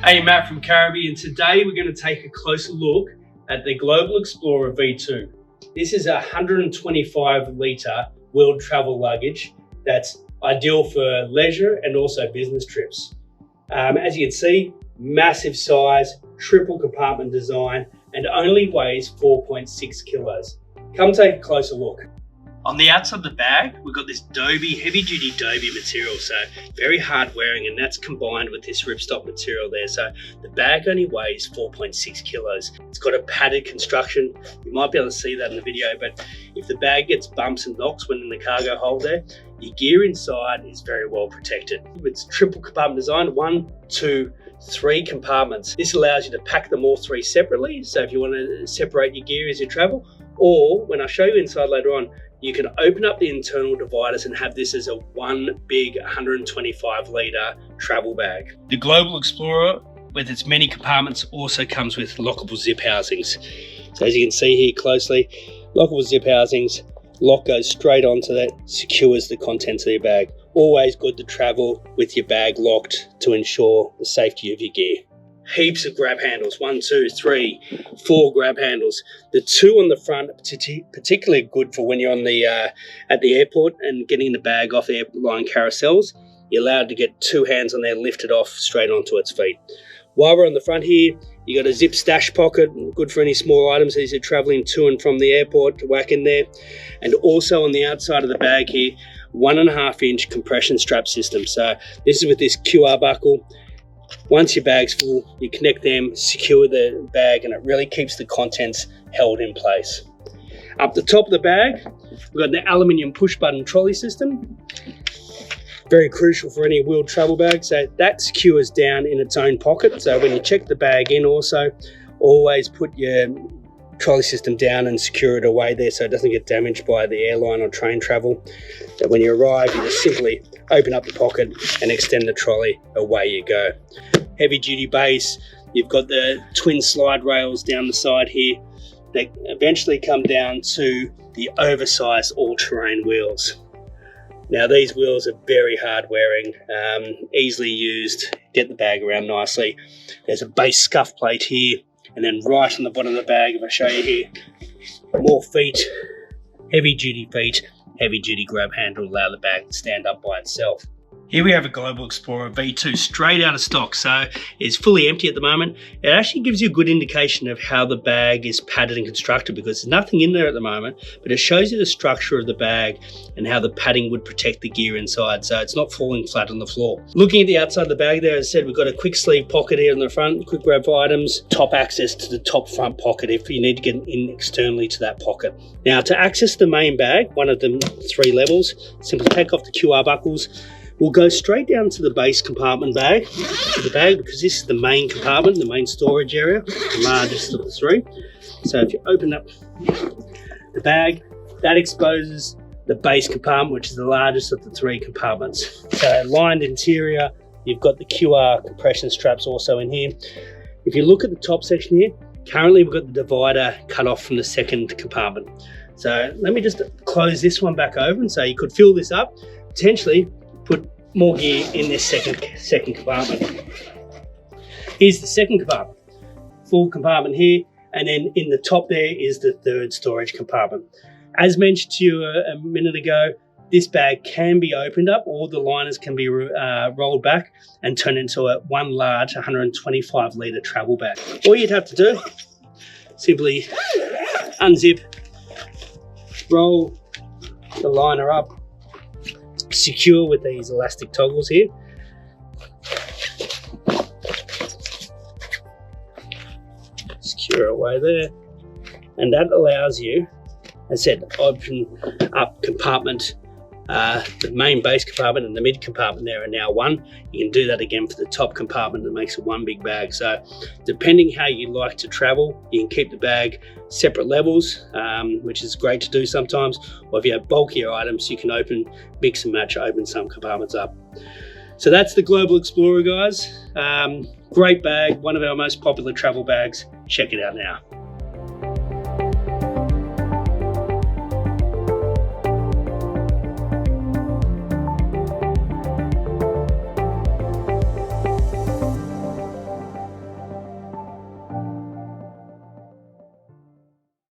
Hey, Matt from Caribee, and today we're going to take a closer look at the Global Explorer V2. This is a 125 litre world travel luggage that's ideal for leisure and also business trips. As you can see, massive size, triple compartment design, and only weighs 4.6 kilos. Come take a closer look. On the outside of the bag, we've got this heavy duty Dobie material, so very hard wearing, and that's combined with this ripstop material there. So the bag only weighs 4.6 kilos. It's got a padded construction. You might be able to see that in the video, but if the bag gets bumps and knocks when in the cargo hold there, your gear inside is very well protected. It's triple compartment design, 1, 2, 3 compartments. This allows you to pack them all 3 separately. So if you want to separate your gear as you travel, or when I show you inside later on, you can open up the internal dividers and have this as a one big 125 litre travel bag. The Global Explorer, with its many compartments, also comes with lockable zip housings. So as you can see here closely, lockable zip housings, lock goes straight onto that, secures the contents of your bag. Always good to travel with your bag locked to ensure the safety of your gear. Heaps of grab handles, 1, 2, 3, 4 grab handles. The 2 on the front are particularly good for when you're on the at the airport and getting the bag off airline carousels. You're allowed to get 2 hands on there, lifted off straight onto its feet. While we're on the front here, you got a zip stash pocket, good for any small items as you're traveling to and from the airport to whack in there. And also on the outside of the bag here, 1.5 inch compression strap system. So this is with this QR buckle. Once your bag's full, you connect them, secure the bag, and it really keeps the contents held in place. Up the top of the bag, we've got the aluminium push button trolley system. Very crucial for any wheeled travel bag. So that secures down in its own pocket. So when you check the bag in also, always put your trolley system down and secure it away there so it doesn't get damaged by the airline or train travel. So when you arrive, you just simply open up the pocket and extend the trolley, away you go. Heavy duty base, you've got the twin slide rails down the side here. They eventually come down to the oversized all-terrain wheels. Now these wheels are very hard wearing, easily used, get the bag around nicely. There's a base scuff plate here, and then right on the bottom of the bag, if I show you here, more feet, heavy duty grab handle, allow the bag to stand up by itself. Here we have a Global Explorer V2 straight out of stock, so it's fully empty at the moment. It actually gives you a good indication of how the bag is padded and constructed because there's nothing in there at the moment, but it shows you the structure of the bag and how the padding would protect the gear inside, so it's not falling flat on the floor. Looking at the outside of the bag there, as I said, we've got a quick sleeve pocket here in the front, quick grab for items, top access to the top front pocket if you need to get in externally to that pocket. Now to access the main bag, one of the 3 levels, simply take off the QR buckles. We'll go straight down to the base compartment bag, because this is the main compartment, the main storage area, the largest of the 3. So if you open up the bag, that exposes the base compartment, which is the largest of the 3 compartments. So lined interior, you've got the QR compression straps also in here. If you look at the top section here, currently we've got the divider cut off from the second compartment. So let me just close this one back open so you could fill this up, potentially put more gear in this second compartment. Here's the second compartment, full compartment here, and then in the top there is the 3rd storage compartment. As mentioned to you a minute ago, this bag can be opened up, or the liners can be rolled back and turned into one large 125 litre travel bag. All you'd have to do, simply unzip, roll the liner up, secure with these elastic toggles here. Secure away there, and that allows you, as I said, open up compartment. The main base compartment and the mid compartment there are now one. You can do that again for the top compartment. That makes it one big bag. So depending how you like to travel, you can keep the bag separate levels, which is great to do sometimes. Or if you have bulkier items, you can mix and match, open some compartments up. So that's the Global Explorer, guys. Great bag, one of our most popular travel bags. Check it out now.